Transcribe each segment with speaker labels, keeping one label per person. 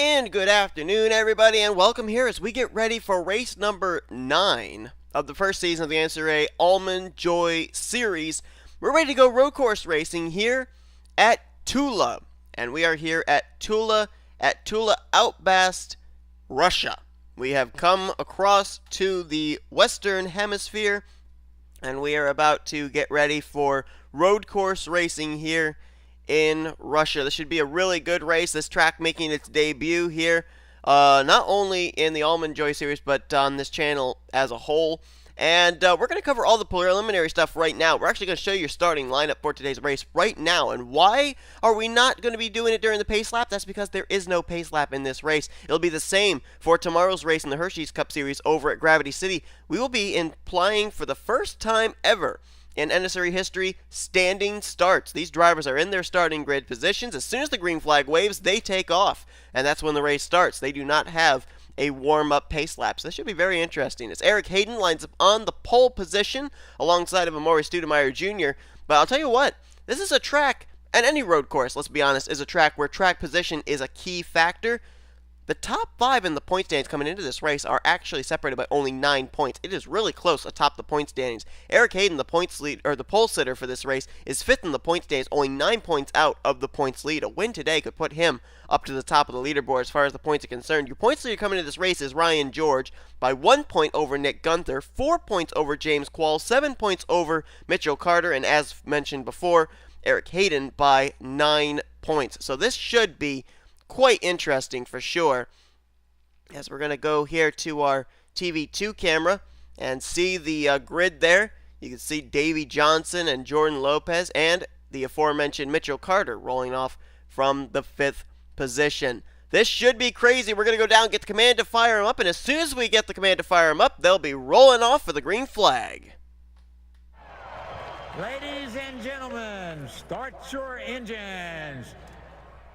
Speaker 1: And good afternoon, everybody, and welcome here as we get ready for race number 9 of the first season of the NNSCRA Almond Joy Series. We're ready to go road course racing here at Tula, and we are here at Tula Outbast, Russia. We have come across to the Western Hemisphere, and we are about to get ready for road course racing here in Russia. This should be a really good race. This track making its debut here, not only in the Almond Joy series, but on this channel as a whole. And we're going to cover all the preliminary stuff right now. We're actually going to show you your starting lineup for today's race right now. And why are we not going to be doing it during the pace lap? That's because there is no pace lap in this race. It'll be the same for tomorrow's race in the Hershey's Cup Series over at Gravity City. We will be applying for the first time ever in NNSCRA history, standing starts. These drivers are in their starting grid positions. As soon as the green flag waves, they take off, and that's when the race starts. They do not have a warm-up pace lap, so this should be very interesting. As Eric Hayden lines up on the pole position alongside of Amaury Stoudemire Jr., but I'll tell you what, this is a track, and any road course, let's be honest, is a track where track position is a key factor. The top 5 in the point standings coming into this race are actually separated by only 9 points. It is really close atop the point standings. Eric Hayden, the points lead, or the pole sitter for this race, is 5th in the point standings, only 9 points out of the points lead. A win today could put him up to the top of the leaderboard as far as the points are concerned. Your points leader coming into this race is Ryan George by 1 point over Nick Gunther, 4 points over James Quall, 7 points over Mitchell Carter, and as mentioned before, Eric Hayden by 9 points. So this should be quite interesting for sure, as we're going to go here to our TV2 camera and see the grid there. You can see Davey Johnson and Jordan Lopez and the aforementioned Mitchell Carter rolling off from the 5th position. This should be crazy. We're going to go down, get the command to fire them up, and as soon as we get the command to fire them up, they'll be rolling off for the green flag.
Speaker 2: Ladies and gentlemen, start your engines.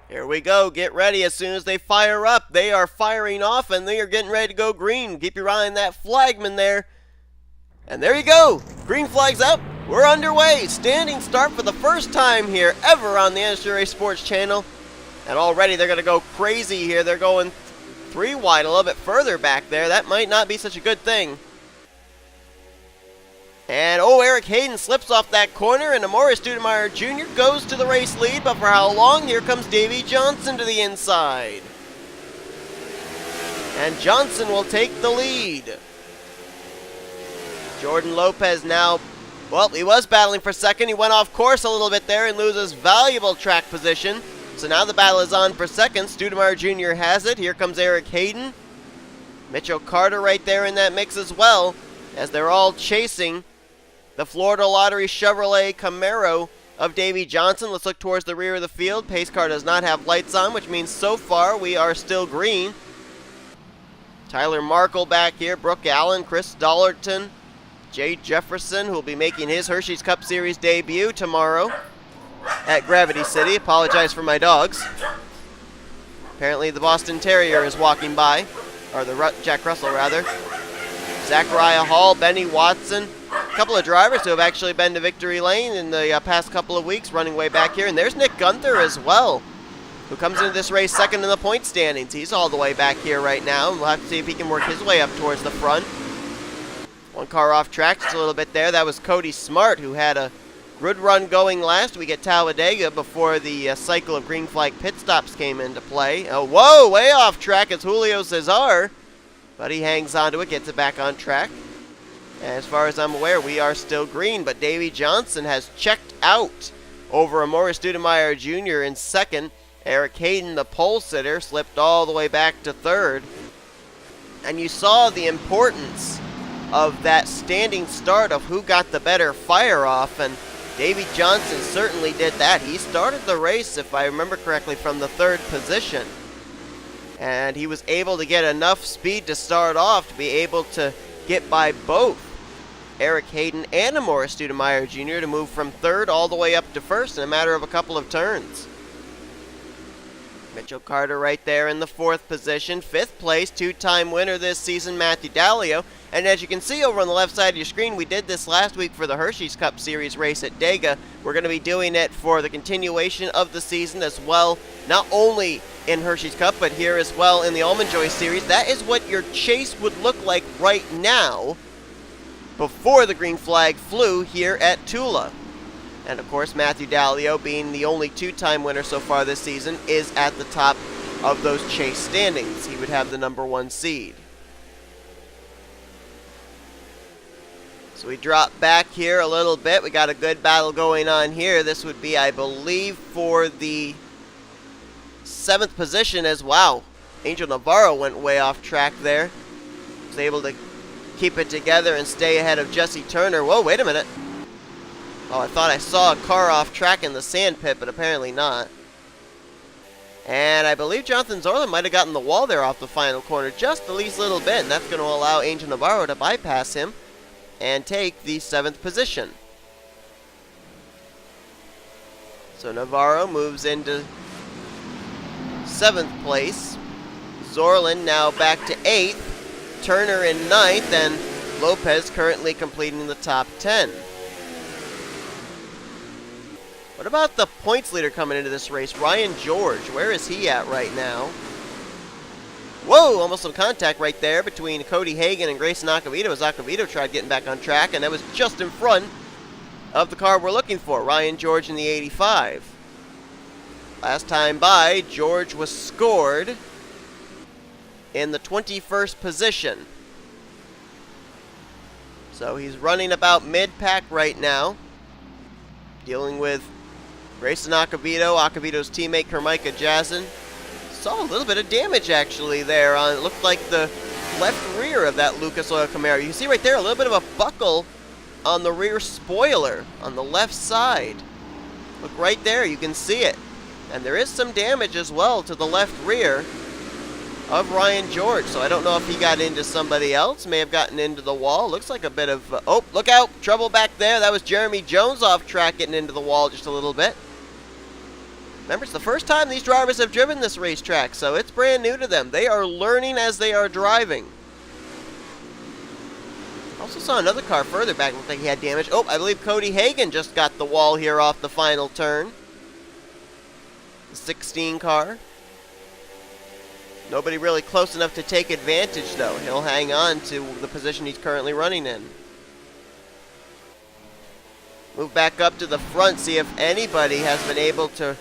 Speaker 1: Here we go. Get ready. As soon as they fire up, they are firing off, and they are getting ready to go green. Keep your eye on that flagman there. And there you go. Green flag's up. We're underway. Standing start for the first time here ever on the NNSCRA Sports Channel. And already they're going to go crazy here. They're going 3 wide, a little bit further back there. That might not be such a good thing. And, Eric Hayden slips off that corner, and Amaury Stoudemire Jr. goes to the race lead, but for how long? Here comes Davey Johnson to the inside. And Johnson will take the lead. Jordan Lopez now, well, he was battling for second. He went off course a little bit there and loses valuable track position. So now the battle is on for second. Stoudemire Jr. has it. Here comes Eric Hayden. Mitchell Carter right there in that mix as well, as they're all chasing the Florida Lottery Chevrolet Camaro of Davey Johnson. Let's look towards the rear of the field. Pace car does not have lights on, which means so far we are still green. Tyler Markle back here, Brooke Allen, Chris Dollerton, Jay Jefferson, who will be making his Hershey's Cup Series debut tomorrow at Gravity City. Apologize for my dogs. Apparently the Boston Terrier is walking by, or the Jack Russell rather. Zachariah Hall, Benny Watson, a couple of drivers who have actually been to victory lane in the past couple of weeks, running way back here. And there's Nick Gunther as well, who comes into this race second in the point standings. He's all the way back here right now, and we'll have to see if he can work his way up towards the front. One car off track just a little bit there. That was Cody Smart, who had a good run going last week at Talladega before the cycle of green flag pit stops came into play. Whoa, way off track is Julio Cesar, but he hangs on to it, gets it back on track. As far as I'm aware, we are still green, but Davey Johnson has checked out over Amaury Stoudemire Jr. in second. Eric Hayden, the pole sitter, slipped all the way back to third. And you saw the importance of that standing start of who got the better fire off, and Davey Johnson certainly did that. He started the race, if I remember correctly, from the 3rd position. And he was able to get enough speed to start off to be able to get by both Eric Hayden and Amaury Stoudemire Jr. to move from 3rd all the way up to 1st in a matter of a couple of turns. Mitchell Carter right there in the 4th position. 5th place, 2-time winner this season, Matthew Dalio. And as you can see over on the left side of your screen, we did this last week for the Hershey's Cup Series race at Dega. We're going to be doing it for the continuation of the season as well. Not only in Hershey's Cup, but here as well in the Almond Joy Series. That is what your chase would look like right now before the green flag flew here at Tula. And of course, Matthew Dallio, being the only two-time winner so far this season, is at the top of those chase standings. He would have the #1 seed. So we drop back here a little bit. We got a good battle going on here. This would be, I believe, for the 7th position as wow. Angel Navarro went way off track there. Was able to keep it together and stay ahead of Jesse Turner. Whoa, wait a minute. Oh, I thought I saw a car off track in the sand pit, but apparently not. And I believe Jonathan Zorlin might have gotten the wall there off the final corner just the least little bit, and that's going to allow Angel Navarro to bypass him and take the 7th position. So Navarro moves into 7th place. Zorlin now back to 8th. Turner in 9th, and Lopez currently completing the top 10. What about the points leader coming into this race? Ryan George, where is he at right now? Whoa, almost some contact right there between Cody Hagan and Grayson Acavito as Acavito tried getting back on track, and that was just in front of the car we're looking for, Ryan George in the 85. Last time by, George was scored in the 21st position. So he's running about mid-pack right now, dealing with Grayson Acavito, Acavito's teammate Carmichael Jazin. Saw a little bit of damage actually there on, it looked like the left rear of that Lucas Oil Camaro. You can see right there a little bit of a buckle on the rear spoiler on the left side. Look right there, you can see it. And there is some damage as well to the left rear of Ryan George. So I don't know if he got into somebody else, may have gotten into the wall. Looks like a bit of, oh, look out, trouble back there. That was Jeremy Jones off track getting into the wall just a little bit. Remember, it's the first time these drivers have driven this racetrack, so it's brand new to them. They are learning as they are driving. Also saw another car further back, looked like he had damage. Oh, I believe Cody Hagan just got the wall here off the final turn. The 16 car. Nobody really close enough to take advantage, though. He'll hang on to the position he's currently running in. Move back up to the front, see if anybody has been able to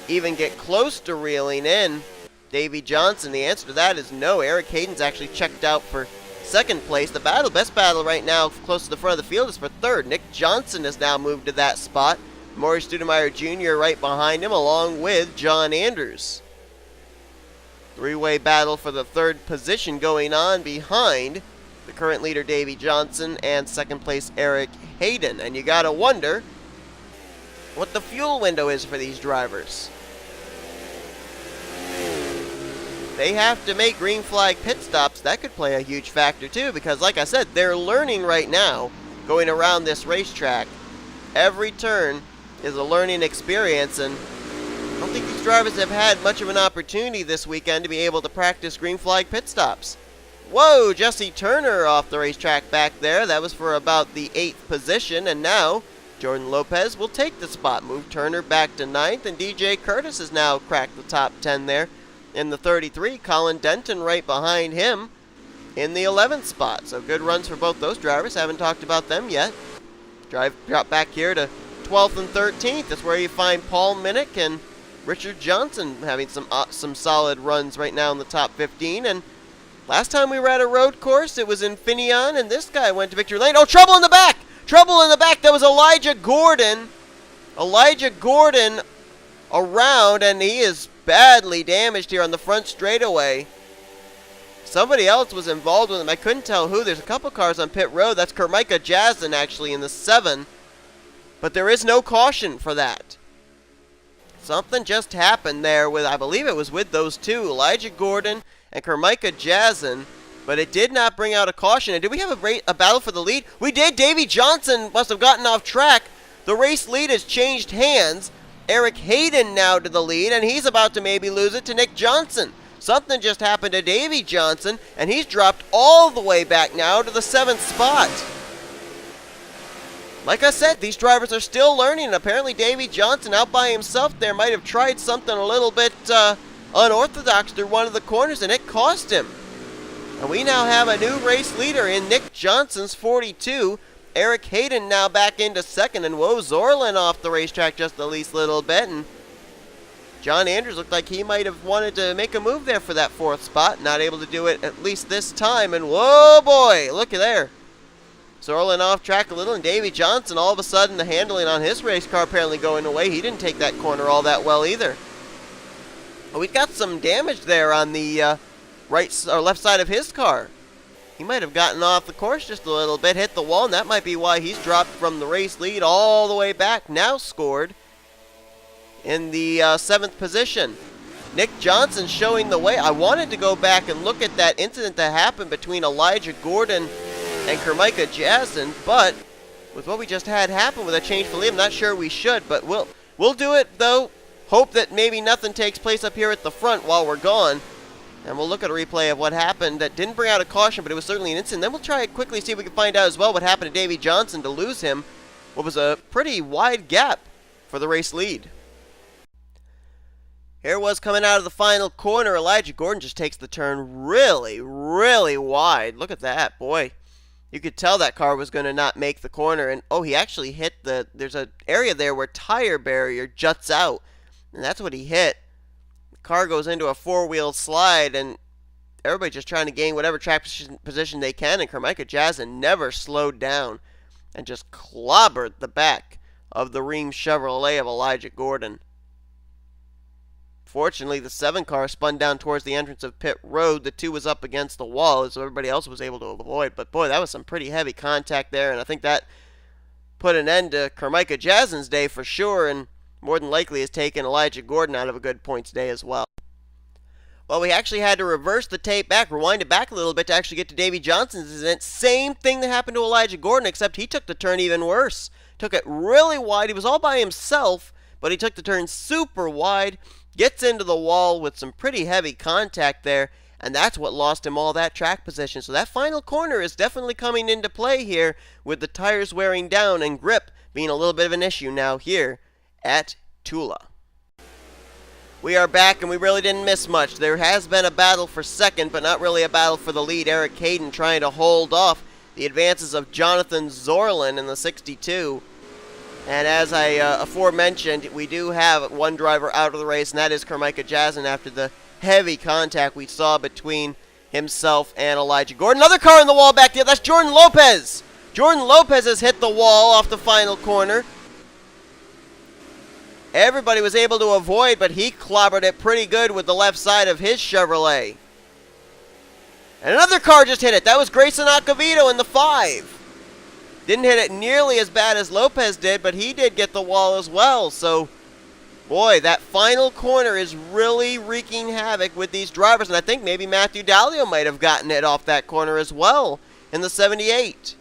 Speaker 1: even get close to reeling in Davey Johnson. The answer to that is no. Eric Hayden's actually checked out for 2nd place. The best battle right now close to the front of the field is for 3rd. Nick Johnson has now moved to that spot. Maury Studemeyer Jr. right behind him, along with John Anders. Three-way battle for the 3rd position going on behind the current leader Davey Johnson and 2nd place Eric Hayden. And you gotta wonder what the fuel window is for these drivers. They have to make green flag pit stops. That could play a huge factor too, because like I said, they're learning right now going around this racetrack. Every turn is a learning experience, and I don't think these drivers have had much of an opportunity this weekend to be able to practice green flag pit stops. Whoa, Jesse Turner off the racetrack back there. That was for about the 8th position, and now Jordan Lopez will take the spot. Move Turner back to 9th, and DJ Curtis has now cracked the top 10 there in the 33. Colin Denton right behind him in the 11th spot. So good runs for both those drivers. Haven't talked about them yet. Drop back here to 12th and 13th. That's where you find Paul Minnick and Richard Johnson having some solid runs right now in the top 15. And last time we were at a road course, it was in Finian, and this guy went to victory lane. Oh, trouble in the back! Trouble in the back! That was Elijah Gordon. Elijah Gordon around, and he is badly damaged here on the front straightaway. Somebody else was involved with him. I couldn't tell who. There's a couple cars on pit road. That's Carmichael Jazin actually in the 7. But there is no caution for that. Something just happened there with, I believe it was with those two, Elijah Gordon and Carmichael Jazin, but it did not bring out a caution. And did we have a battle for the lead? We did. Davey Johnson must have gotten off track. The race lead has changed hands. Eric Hayden now to the lead, and he's about to maybe lose it to Nick Johnson. Something just happened to Davey Johnson, and he's dropped all the way back now to the 7th spot. Like I said, these drivers are still learning, and apparently Davey Johnson out by himself there might have tried something a little bit unorthodox through one of the corners, and it cost him. And we now have a new race leader in Nick Johnson's 42. Eric Hayden now back into second, and whoa, Zorlin off the racetrack just the least little bit. And John Andrews looked like he might have wanted to make a move there for that fourth spot. Not able to do it at least this time, and whoa boy, look at there. Zorlin off track a little, and Davey Johnson, all of a sudden the handling on his race car apparently going away. He didn't take that corner all that well either. We've got some damage there on the right or left side of his car. He might have gotten off the course just a little bit, hit the wall, and that might be why he's dropped from the race lead all the way back. Now scored in the 7th position. Nick Johnson showing the way. I wanted to go back and look at that incident that happened between Elijah Gordon and Kermika Jasden, but with what we just had happen with a change for lead, I'm not sure we should, but we'll do it though. Hope that maybe nothing takes place up here at the front while we're gone. And we'll look at a replay of what happened. That didn't bring out a caution, but it was certainly an incident. Then we'll try to quickly see if we can find out as well what happened to Davey Johnson to lose him. What was a pretty wide gap for the race lead. Here was coming out of the final corner. Elijah Gordon just takes the turn really, really wide. Look at that, boy. You could tell that car was going to not make the corner. And, oh, he actually hit there's an area there where tire barrier juts out. And that's what he hit. Car goes into a four-wheel slide, and everybody just trying to gain whatever track position they can, and Kermika Jasden never slowed down and just clobbered the back of the Ream Chevrolet of Elijah Gordon. Fortunately, the 7 car spun down towards the entrance of pit road. The 2 was up against the wall, so everybody else was able to avoid. But boy, that was some pretty heavy contact there, and I think that put an end to Kermika Jasden's day for sure, and more than likely has taken Elijah Gordon out of a good points day as well. Well, we actually had to reverse the tape back, rewind it back a little bit to actually get to Davey Johnson's incident. Same thing that happened to Elijah Gordon, except he took the turn even worse. Took it really wide. He was all by himself, but he took the turn super wide, gets into the wall with some pretty heavy contact there, and that's what lost him all that track position. So that final corner is definitely coming into play here with the tires wearing down and grip being a little bit of an issue now here at Tula. We are back, and we really didn't miss much. There has been a battle for second, but not really a battle for the lead. Eric Hayden trying to hold off the advances of Jonathan Zorlin in the 62. And as I aforementioned, we do have one driver out of the race, and that is Kermika Jasden after the heavy contact we saw between himself and Elijah Gordon. Another car in the wall back there. That's Jordan Lopez. Jordan Lopez has hit the wall off the final corner. Everybody was able to avoid, but he clobbered it pretty good with the left side of his Chevrolet. And another car just hit it. That was Grayson Acavito in the 5. Didn't hit it nearly as bad as Lopez did, but he did get the wall as well. So, boy, that final corner is really wreaking havoc with these drivers. And I think maybe Matthew Dallio might have gotten it off that corner as well in the 78.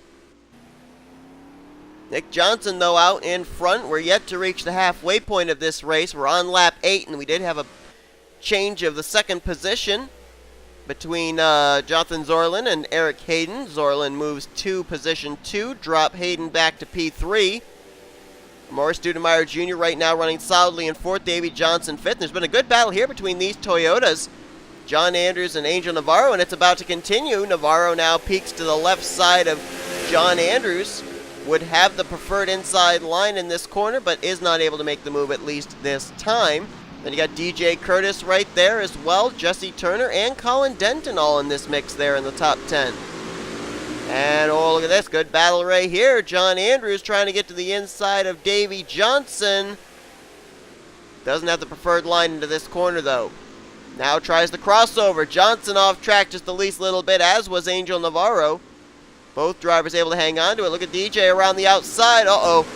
Speaker 1: Nick Johnson, though, out in front. We're yet to reach the halfway point of this race. We're on lap 8, and we did have a change of the second position between Jonathan Zorlin and Eric Hayden. Zorlin moves to position 2, drop Hayden back to P3. Morris Dudemeyer Jr. right now running solidly in 4th, Davey Johnson 5th. There's been a good battle here between these Toyotas, John Andrews and Angel Navarro, and it's about to continue. Navarro now peeks to the left side of John Andrews. Would have the preferred inside line in this corner, but is not able to make the move at least this time. Then you got DJ Curtis right there as well, Jesse Turner and Colin Denton all in this mix there in the top 10. And oh, look at this, good battle right here. John Andrews trying to get to the inside of Davey Johnson. Doesn't have the preferred line into this corner though. Now tries the crossover. Johnson off track just the least little bit, as was Angel Navarro. Both drivers able to hang on to it. Look at DJ around the outside. Uh-oh.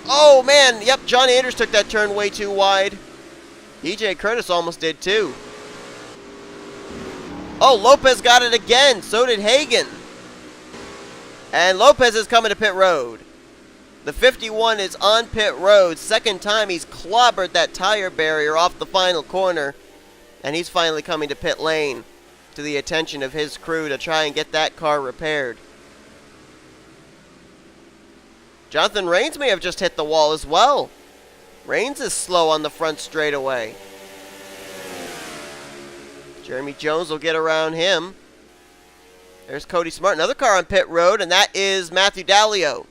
Speaker 1: Oh, man. Yep, John Andrews took that turn way too wide. DJ Curtis almost did, too. Oh, Lopez got it again. So did Hagan. And Lopez is coming to pit road. The 51 is on pit road. Second time he's clobbered that tire barrier off the final corner. And he's finally coming to pit lane to the attention of his crew to try and get that car repaired. Jonathan Rains may have just hit the wall as well. Rains is slow on the front straightaway. Jeremy Jones will get around him. There's Cody Smart, another car on pit road, and that is Matthew Dallio,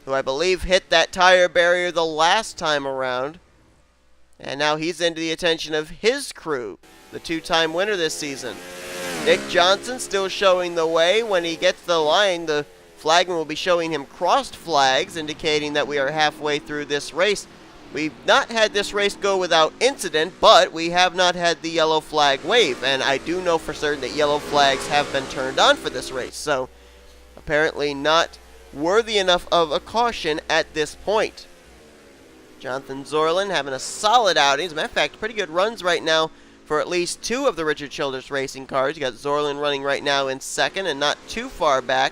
Speaker 1: who I believe hit that tire barrier the last time around. And now he's into the attention of his crew, the two-time winner this season. Nick Johnson still showing the way. When he gets the line, the flagman will be showing him crossed flags, indicating that we are halfway through this race. We've not had this race go without incident, but we have not had the yellow flag wave, and I do know for certain that yellow flags have been turned on for this race, so apparently not worthy enough of a caution at this point. Jonathan Zorlin having a solid outing. As a matter of fact, pretty good runs right now for at least two of the Richard Childress Racing cars. You got Zorlin running right now in second and not too far back.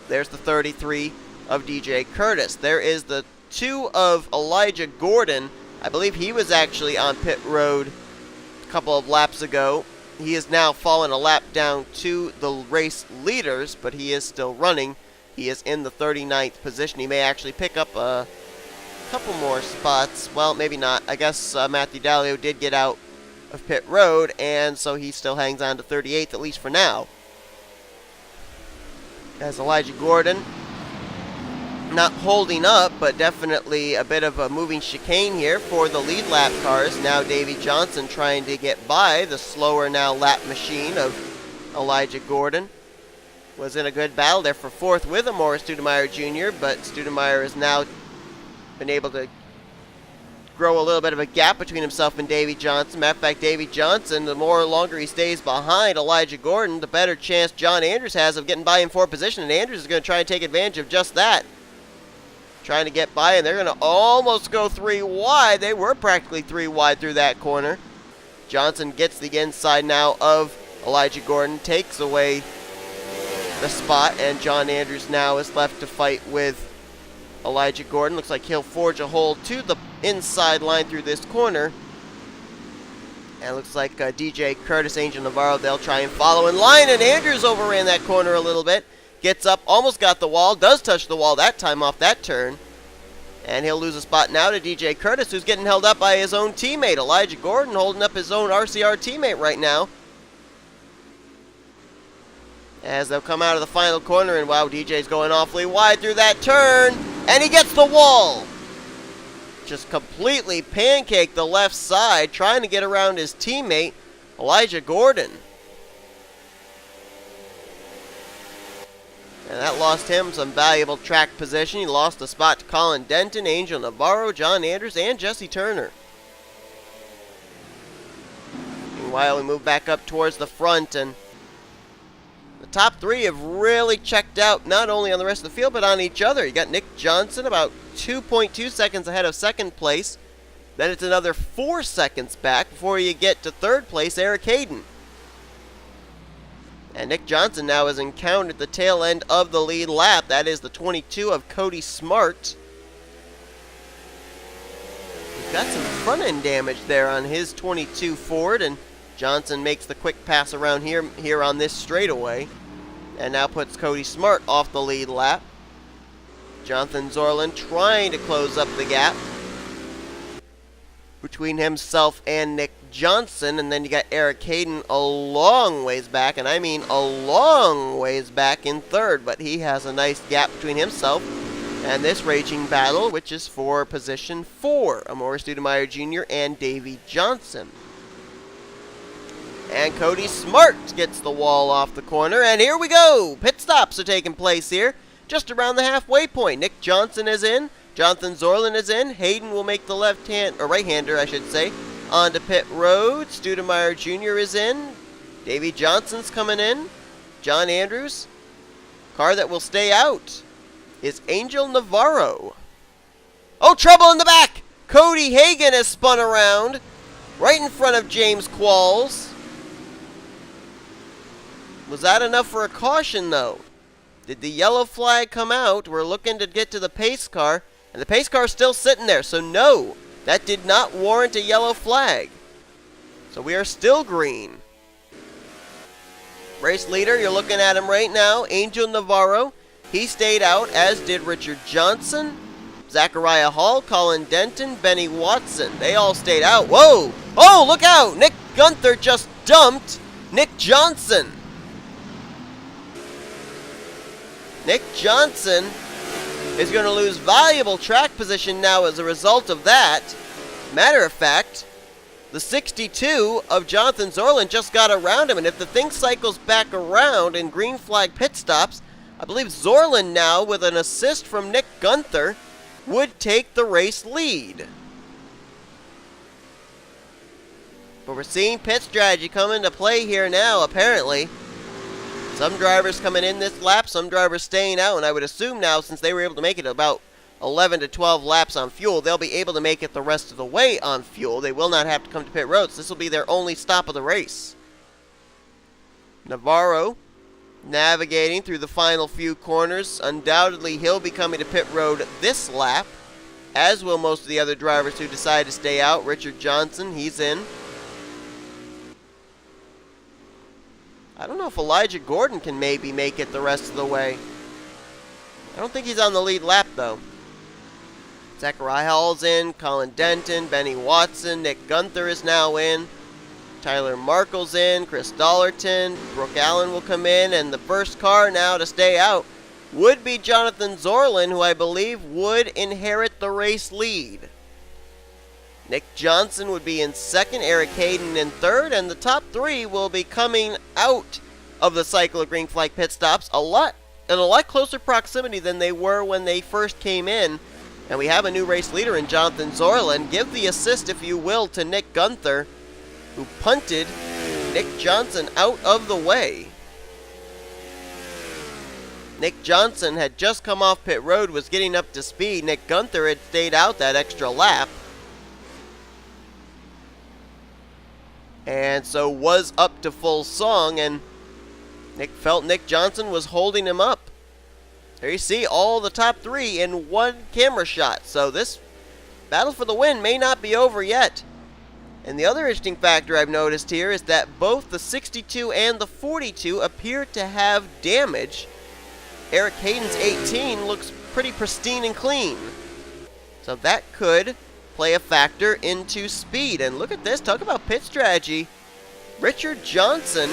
Speaker 1: There's the 33 of DJ Curtis. There is the 2 of Elijah Gordon. I believe he was actually on pit road a couple of laps ago. He has now fallen a lap down to the race leaders, but he is still running. He is in the 39th position. He may actually pick up a couple more spots. Well, maybe not. I guess Matthew Dallio did get out of pit road, and so he still hangs on to 38th, at least for now. As Elijah Gordon not holding up, but definitely a bit of a moving chicane here for the lead lap cars. Now Davey Johnson trying to get by the slower now lap machine of Elijah Gordon. Was in a good battle there for fourth with a Morris Studemeyer Jr., but Studemeyer has now been able to grow a little bit of a gap between himself and Davey Johnson. Matter of fact, Davey Johnson, the more longer he stays behind Elijah Gordon, the better chance John Andrews has of getting by in fourth position, and Andrews is going to try and take advantage of just that. Trying to get by, and they're going to almost go 3 wide. They were practically 3 wide through that corner. Johnson gets the inside now of Elijah Gordon, takes away the spot, and John Andrews now is left to fight with Elijah Gordon. Looks like he'll forge a hold to the inside line through this corner. And it looks like DJ Curtis, Angel Navarro, they'll try and follow in line, and Andrews overran that corner a little bit. Gets up, almost got the wall, does touch the wall that time off that turn. And he'll lose a spot now to DJ Curtis, who's getting held up by his own teammate. Elijah Gordon holding up his own RCR teammate right now. As they'll come out of the final corner, and wow, DJ's going awfully wide through that turn. And he gets the wall. Just completely pancaked the left side, trying to get around his teammate, Elijah Gordon. And that lost him some valuable track position. He lost a spot to Colin Denton, Angel Navarro, John Andrews, and Jesse Turner. Meanwhile, we move back up towards the front, and the top 3 have really checked out not only on the rest of the field, but on each other. You got Nick Johnson about 2.2 seconds ahead of second place. Then it's another 4 seconds back before you get to third place, Eric Hayden. And Nick Johnson now has encountered the tail end of the lead lap. That is the 22 of Cody Smart. He's got some front end damage there on his 22 Ford, and Johnson makes the quick pass around here on this straightaway, and now puts Cody Smart off the lead lap. Jonathan Zorlin trying to close up the gap between himself and Nick Johnson, and then you got Eric Hayden a long ways back, and I mean a long ways back in third, but he has a nice gap between himself and this raging battle, which is for position 4, Morris Studemeyer Jr. and Davey Johnson. And Cody Smart gets the wall off the corner, and here we go! Pit stops are taking place here, just around the halfway point. Nick Johnson is in, Jonathan Zorlin is in, Hayden will make the right-hander, I should say, onto pit road. Studemeyer Jr. is in, Davey Johnson's coming in, John Andrews. Car that will stay out is Angel Navarro. Oh, trouble in the back! Cody Hagan has spun around right in front of James Qualls. Was that enough for a caution, though? Did the yellow flag come out? We're looking to get to the pace car, and the pace car is still sitting there, so no, that did not warrant a yellow flag. So we are still green. Race leader, you're looking at him right now, Angel Navarro. He stayed out, as did Richard Johnson, Zachariah Hall, Colin Denton, Benny Watson. They all stayed out. Whoa! Oh, look out! Nick Gunther just dumped Nick Johnson. Nick Johnson is going to lose valuable track position now as a result of that. Matter of fact, the 62 of Jonathan Zorlin just got around him, and if the thing cycles back around in green flag pit stops, I believe Zorlin now, with an assist from Nick Gunther, would take the race lead. But we're seeing pit strategy come into play here now, apparently. Some drivers coming in this lap, some drivers staying out, and I would assume now, since they were able to make it about 11 to 12 laps on fuel, they'll be able to make it the rest of the way on fuel. They will not have to come to pit road, so this will be their only stop of the race. Navarro navigating through the final few corners. Undoubtedly, he'll be coming to pit road this lap, as will most of the other drivers who decide to stay out. Richard Johnson, he's in. I don't know if Elijah Gordon can maybe make it the rest of the way. I don't think he's on the lead lap, though. Zachariah Hall's in, Colin Denton, Benny Watson, Nick Gunther is now in, Tyler Markle's in, Chris Dollerton, Brooke Allen will come in, and the first car now to stay out would be Jonathan Zorlin, who I believe would inherit the race lead. Nick Johnson would be in second, Eric Hayden in third, and the top three will be coming out of the cycle of green flag pit stops in a lot closer proximity than they were when they first came in. And we have a new race leader in Jonathan Zorlin. Give the assist, if you will, to Nick Gunther, who punted Nick Johnson out of the way. Nick Johnson had just come off pit road, was getting up to speed. Nick Gunther had stayed out that extra lap, and so was up to full song, and Nick felt Nick Johnson was holding him up. There you see all the top three in one camera shot, so this battle for the win may not be over yet. And the other interesting factor I've noticed here is that both the 62 and the 42 appear to have damage. Eric Hayden's 18 looks pretty pristine and clean, so that could play a factor into speed. And look at this, talk about pit strategy. Richard Johnson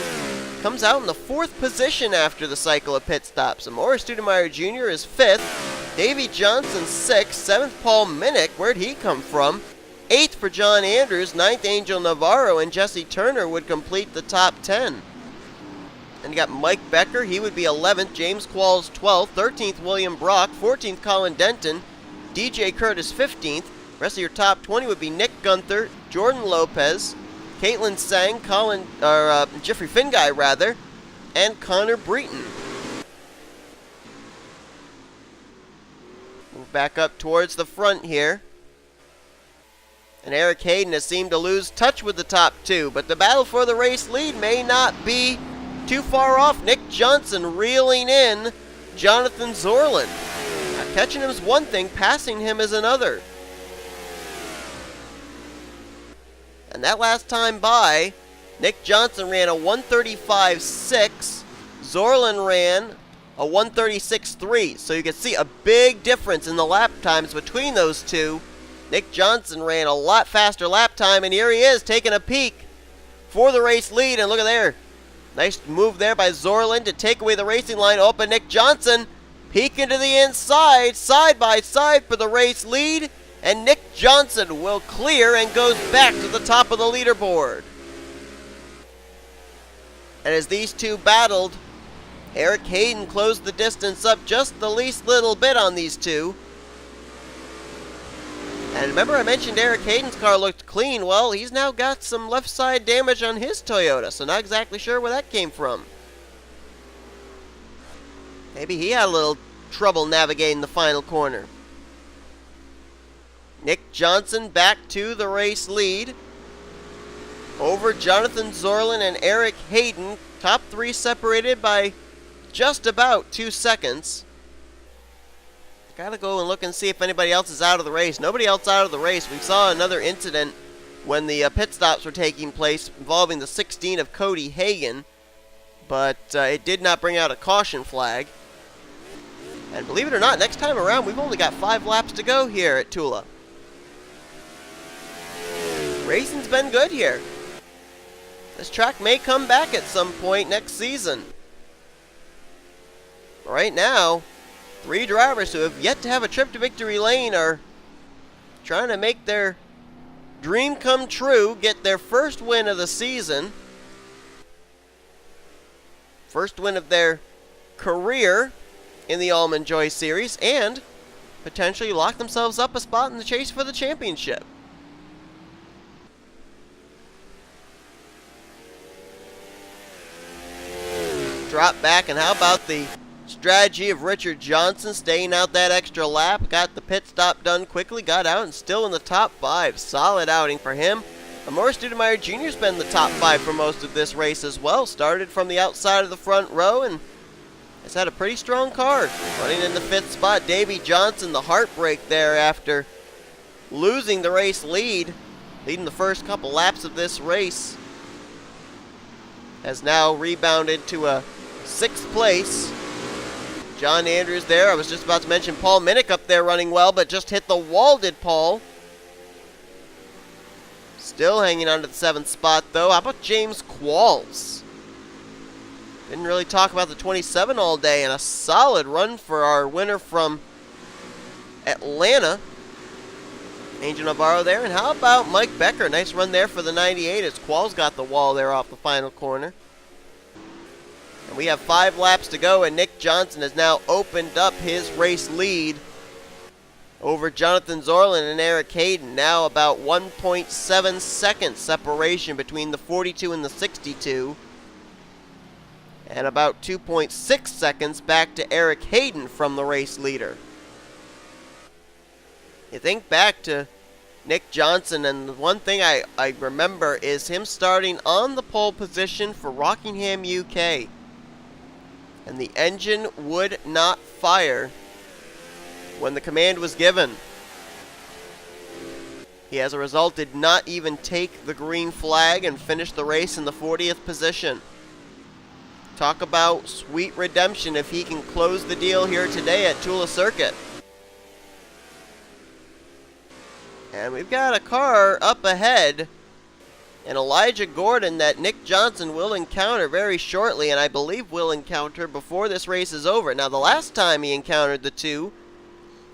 Speaker 1: comes out in the 4th position after the cycle of pit stops. And Morris Studemeyer Jr. is 5th, Davey Johnson 6th, 7th Paul Minnick, where'd he come from? 8th for John Andrews, 9th Angel Navarro, and Jesse Turner would complete the top 10. And you got Mike Becker, he would be 11th, James Qualls 12th, 13th William Brock, 14th Colin Denton, DJ Curtis 15th. Rest of your top 20 would be Nick Gunther, Jordan Lopez, Caitlin Sang, Jeffrey Finguy, and Connor Breton. Move back up towards the front here. And Eric Hayden has seemed to lose touch with the top two, but the battle for the race lead may not be too far off. Nick Johnson reeling in Jonathan Zorlin. Now, catching him is one thing, passing him is another. And that last time by, Nick Johnson ran a 1:35.6. Zorlin ran a 1:36.3. So you can see a big difference in the lap times between those two. Nick Johnson ran a lot faster lap time, and here he is taking a peek for the race lead. And look at there. Nice move there by Zorlin to take away the racing line. Open Nick Johnson peeking to the inside, side by side for the race lead. And Nick Johnson will clear and goes back to the top of the leaderboard. And as these two battled, Eric Hayden closed the distance up just the least little bit on these two. And remember I mentioned Eric Hayden's car looked clean. Well, he's now got some left side damage on his Toyota, so not exactly sure where that came from. Maybe he had a little trouble navigating the final corner. Nick Johnson back to the race lead over Jonathan Zorlin and Eric Hayden. Top three separated by just about 2 seconds. Gotta go and look and see if anybody else is out of the race. Nobody else out of the race. We saw another incident when the pit stops were taking place involving the 16 of Cody Hagan, but it did not bring out a caution flag. And believe it or not, next time around we've only got 5 laps to go here at Tula. Racing's been good here. This track may come back at some point next season. Right now, 3 drivers who have yet to have a trip to victory lane are trying to make their dream come true, get their first win of the season. First win of their career in the Almond Joy Series, and potentially lock themselves up a spot in the chase for the championship. Drop back, and how about the strategy of Richard Johnson staying out that extra lap, got the pit stop done quickly, got out and still in the top 5. Solid outing for him. Morris Studemeyer Jr.'s been in the top 5 for most of this race as well. Started from the outside of the front row and has had a pretty strong car. Running in the 5th spot, Davey Johnson, the heartbreak there after losing the race lead, leading the first couple laps of this race, has now rebounded to a 6th place. John Andrews there. I was just about to mention Paul Minnick up there running well, but just hit the wall, did Paul. Still hanging on to the 7th spot, though. How about James Qualls? Didn't really talk about the 27 all day, and a solid run for our winner from Atlanta, Angel Navarro there. And how about Mike Becker? Nice run there for the 98 as Qualls got the wall there off the final corner. And we have 5 laps to go, and Nick Johnson has now opened up his race lead over Jonathan Zorlin and Eric Hayden. Now about 1.7 seconds separation between the 42 and the 62. And about 2.6 seconds back to Eric Hayden from the race leader. You think back to Nick Johnson, and the one thing I remember is him starting on the pole position for Rockingham, UK. And the engine would not fire when the command was given. He, as a result, did not even take the green flag and finished the race in the 40th position. Talk about sweet redemption if he can close the deal here today at Tula Circuit. And we've got a car up ahead, and Elijah Gordon that Nick Johnson will encounter very shortly, and I believe will encounter before this race is over. Now, the last time he encountered the two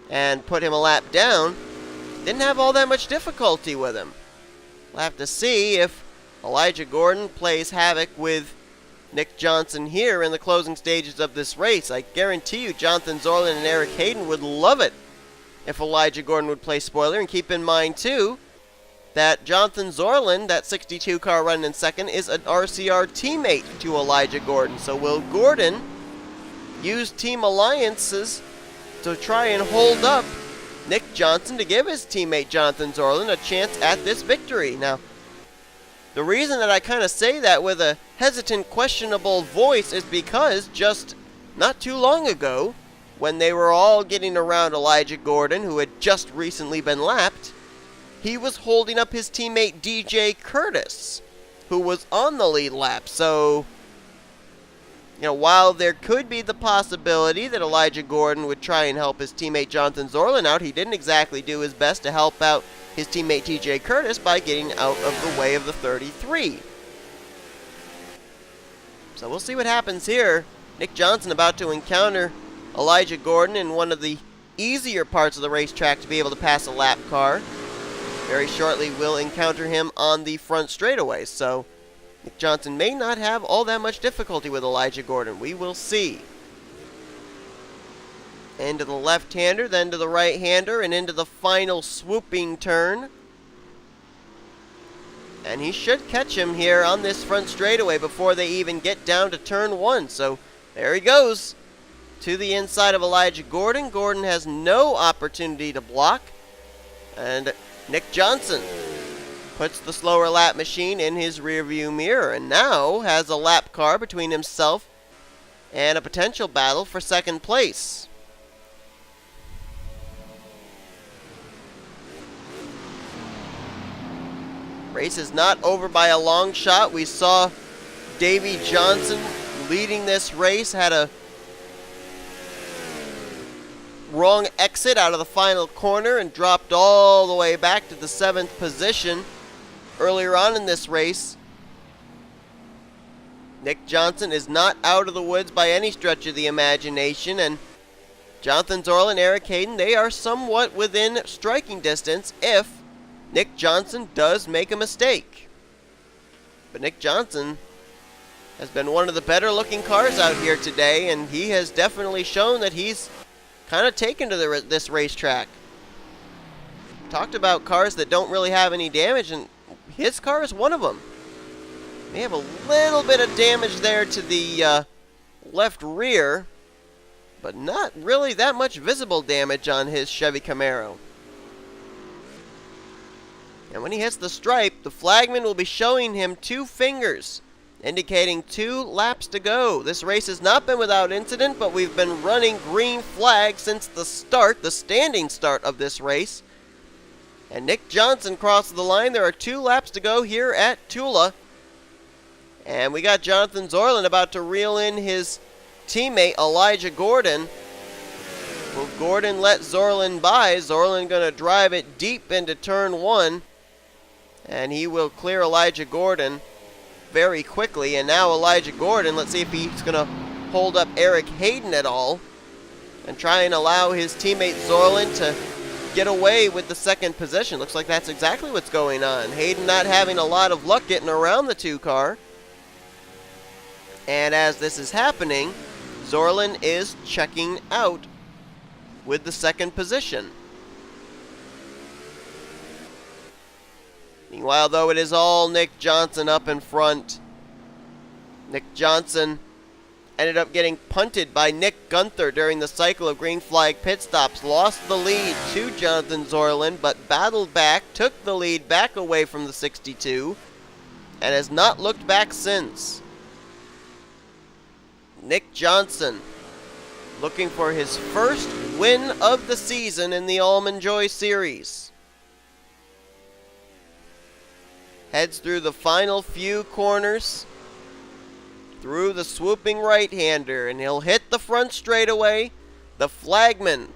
Speaker 1: and put him a lap down, didn't have all that much difficulty with him. We'll have to see if Elijah Gordon plays havoc with Nick Johnson here in the closing stages of this race. I guarantee you Jonathan Zorlin and Eric Hayden would love it if Elijah Gordon would play spoiler. And keep in mind, too, that Jonathan Zorlin, that 62 car running in second, is an RCR teammate to Elijah Gordon. So will Gordon use team alliances to try and hold up Nick Johnson to give his teammate Jonathan Zorlin a chance at this victory? Now, the reason that I kind of say that with a hesitant, questionable voice is because just not too long ago, when they were all getting around Elijah Gordon, who had just recently been lapped, he was holding up his teammate DJ Curtis, who was on the lead lap. So, while there could be the possibility that Elijah Gordon would try and help his teammate Jonathan Zorlin out, he didn't exactly do his best to help out his teammate TJ Curtis by getting out of the way of the 33. So we'll see what happens here. Nick Johnson about to encounter Elijah Gordon in one of the easier parts of the racetrack to be able to pass a lap car. Very shortly we'll encounter him on the front straightaway. So Nick Johnson may not have all that much difficulty with Elijah Gordon. We will see. Into the left-hander, then to the right-hander, and into the final swooping turn. And he should catch him here on this front straigaway before they even get down to turn 1. So there he goes to the inside of Elijah Gordon. Gordon has no opportunity to block. And Nick Johnson puts the slower lap machine in his rearview mirror and now has a lap car between himself and a potential battle for second place. Race is not over by a long shot. We saw Davey Johnson leading this race, had a wrong exit out of the final corner and dropped all the way back to the 7th position earlier on in this race. Nick Johnson is not out of the woods by any stretch of the imagination, and Jonathan Zorlin, Eric Hayden, they are somewhat within striking distance if Nick Johnson does make a mistake. But Nick Johnson has been one of the better looking cars out here today, and he has definitely shown that he's kind of taken to this racetrack. Talked about cars that don't really have any damage, and his car is one of them. May have a little bit of damage there to the left rear, but not really that much visible damage on his Chevy Camaro. And when he hits the stripe, the flagman will be showing him 2 fingers, indicating 2 laps to go. This race has not been without incident, but we've been running green flag since the start, the standing start of this race. And Nick Johnson crosses the line. There are 2 laps to go here at Tula. And we got Jonathan Zorlin about to reel in his teammate Elijah Gordon. Will Gordon let Zorlin by? Zorlin going to drive it deep into turn 1. And he will clear Elijah Gordon very quickly. And now Elijah Gordon, let's see if he's going to hold up Eric Hayden at all and try and allow his teammate Zorlin to get away with the second position. Looks like that's exactly what's going on. Hayden not having a lot of luck getting around the 2 car. And as this is happening, Zorlin is checking out with the second position. Meanwhile, though, it is all Nick Johnson up in front. Nick Johnson ended up getting punted by Nick Gunther during the cycle of green flag pit stops. Lost the lead to Jonathan Zorlin, but battled back, took the lead back away from the 62, and has not looked back since. Nick Johnson looking for his first win of the season in the Almond Joy Series. Heads through the final few corners, through the swooping right-hander, and he'll hit the front straightaway. The flagman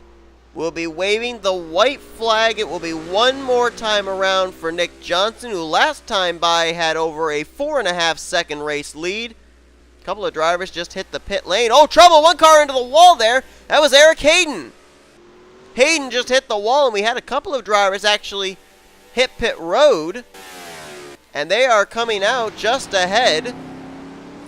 Speaker 1: will be waving the white flag. It will be one more time around for Nick Johnson, who last time by had over a 4.5 second race lead. A couple of drivers just hit the pit lane. Oh, trouble! One car into the wall there. That was Eric Hayden. Hayden just hit the wall, and we had a couple of drivers actually hit pit road. And they are coming out just ahead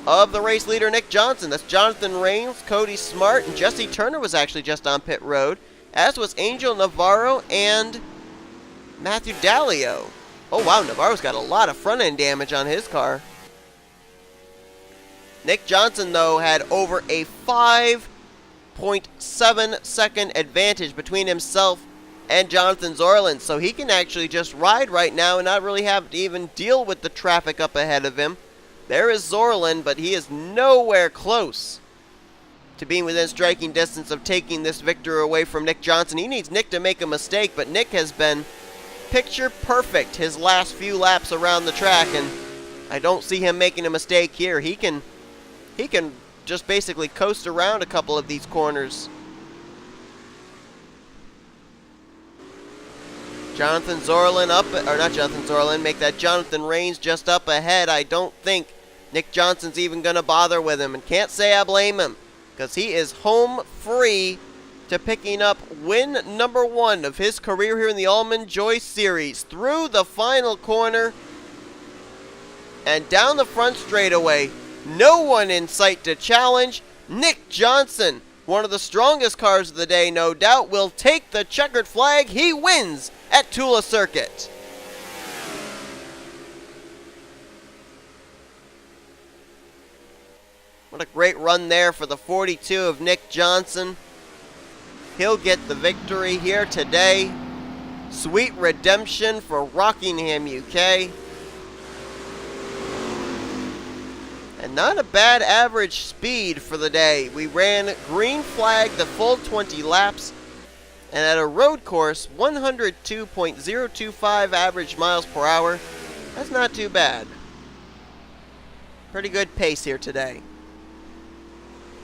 Speaker 1: of the race leader, Nick Johnson. That's Jonathan Rains, Cody Smart, and Jesse Turner was actually just on pit road, as was Angel Navarro and Matthew Dallio. Oh, wow, Navarro's got a lot of front-end damage on his car. Nick Johnson, though, had over a 5.7 second advantage between himself and Jonathan Zorlin, so he can actually just ride right now and not really have to even deal with the traffic up ahead of him. There is Zorlin, but he is nowhere close to being within striking distance of taking this victory away from Nick Johnson. He needs Nick to make a mistake, but Nick has been picture perfect his last few laps around the track, and I don't see him making a mistake here. He can just basically coast around a couple of these corners. Jonathan Zorlin make that Jonathan Rains just up ahead. I don't think Nick Johnson's even going to bother with him, and can't say I blame him, because he is home free to picking up win number 1 of his career here in the Almond Joy Series. Through the final corner and down the front straightaway. No one in sight to challenge. Nick Johnson, one of the strongest cars of the day, no doubt, will take the checkered flag. He wins at Tula Circuit. What a great run there for the 42 of Nick Johnson. He'll get the victory here today. Sweet redemption for Rockingham, UK. And not a bad average speed for the day. We ran green flag the full 20 laps. And at a road course, 102.025 average miles per hour. That's not too bad. Pretty good pace here today.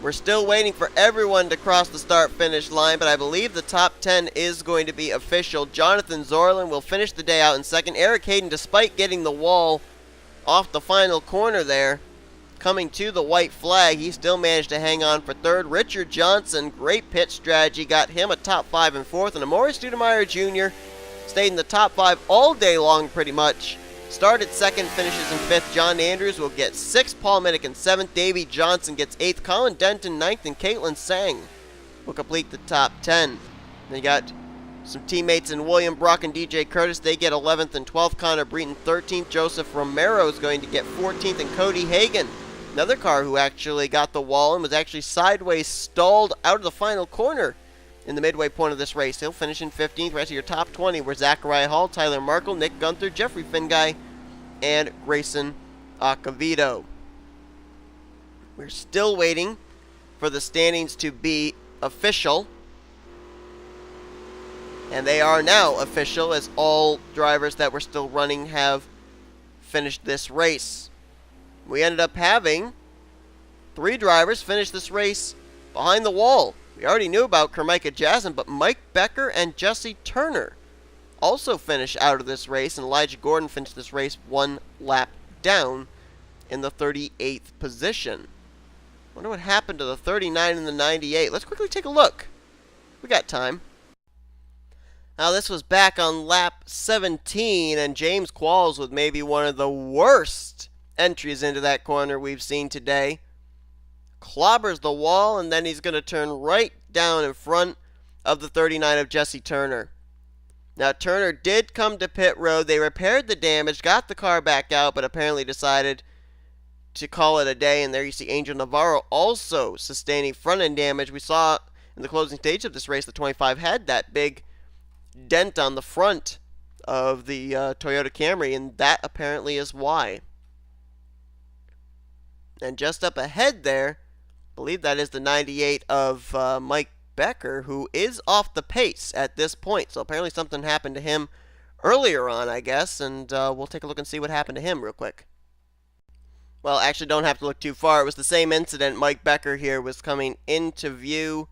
Speaker 1: We're still waiting for everyone to cross the start-finish line, but I believe the top 10 is going to be official. Jonathan Zorlin will finish the day out in second. Eric Hayden, despite getting the wall off the final corner there, coming to the white flag. He still managed to hang on for third. Richard Johnson, great pit strategy, got him a top 5 and fourth. And Amore Stoudemire Jr. stayed in the top 5 all day long pretty much. Started second, finishes in 5th. John Andrews will get 6th. Paul Minnick in 7th. Davey Johnson gets 8th. Colin Denton 9th. And Caitlin Sang will complete the top 10. Then you got some teammates in William Brock and DJ Curtis. They get 11th and 12th. Connor Breton 13th. Joseph Romero is going to get 14th. And Cody Hagan, another car who actually got the wall and was actually sideways stalled out of the final corner in the midway point of this race. He'll finish in 15th. Rest of your top 20 were Zachariah Hall, Tyler Markle, Nick Gunther, Jeffrey Finguy, and Grayson Acavito. We're still waiting for the standings to be official. And they are now official, as all drivers that were still running have finished this race. We ended up having 3 drivers finish this race behind the wall. We already knew about Kermika Jasmine, but Mike Becker and Jesse Turner also finished out of this race, and Elijah Gordon finished this race 1 lap down in the 38th position. Wonder what happened to the 39 and the 98. Let's quickly take a look. We got time. Now, this was back on lap 17, and James Qualls with maybe one of the worst entries into that corner we've seen today. Clobbers the wall, and then he's going to turn right down in front of the 39 of Jesse Turner. Now, Turner did come to pit road. They repaired the damage, got the car back out, but apparently decided to call it a day. And there you see Angel Navarro also sustaining front-end damage. We saw in the closing stage of this race, the 25 had that big dent on the front of the Toyota Camry, and that apparently is why. And just up ahead there, I believe that is the 98 of Mike Becker, who is off the pace at this point. So apparently something happened to him earlier on, I guess, and we'll take a look and see what happened to him real quick. Well, actually, don't have to look too far. It was the same incident. Mike Becker here was coming into view.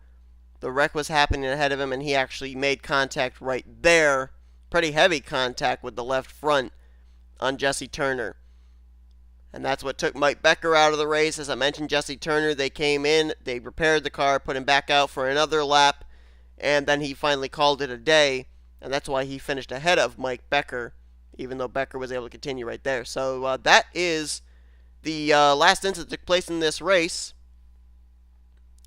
Speaker 1: The wreck was happening ahead of him, and he actually made contact right there. Pretty heavy contact with the left front on Jesse Turner. And that's what took Mike Becker out of the race. As I mentioned, Jesse Turner, they came in, they repaired the car, put him back out for another lap, and then he finally called it a day. And that's why he finished ahead of Mike Becker, even though Becker was able to continue right there. So that is the last incident that took place in this race,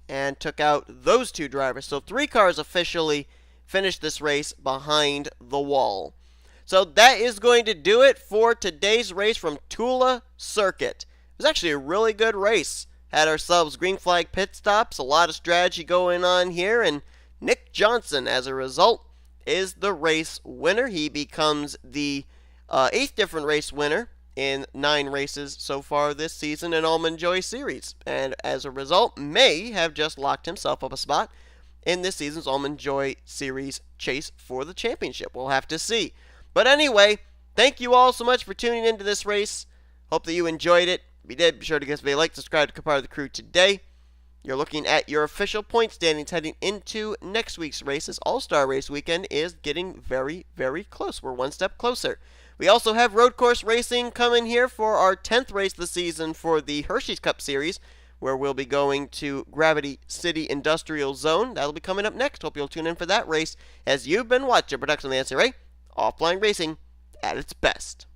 Speaker 1: and took out those 2 drivers. So 3 cars officially finished this race behind the wall. So that is going to do it for today's race from Tula Circuit. It was actually a really good race. Had ourselves green flag pit stops, a lot of strategy going on here, and Nick Johnson, as a result, is the race winner. He becomes the 8th different race winner in 9 races so far this season in Almond Joy Series, and as a result, may have just locked himself up a spot in this season's Almond Joy Series chase for the championship. We'll have to see. But anyway, thank you all so much for tuning into this race. Hope that you enjoyed it. If you did, be sure to give us a like, subscribe to become part of the crew today. You're looking at your official point standings heading into next week's races. All-Star Race Weekend is getting very, very close. We're one step closer. We also have road course racing coming here for our 10th race of the season for the Hershey's Cup Series, where we'll be going to Gravity City Industrial Zone. That'll be coming up next. Hope you'll tune in for that race, as you've been watching a production of the NNSCRA Offline Racing at its best.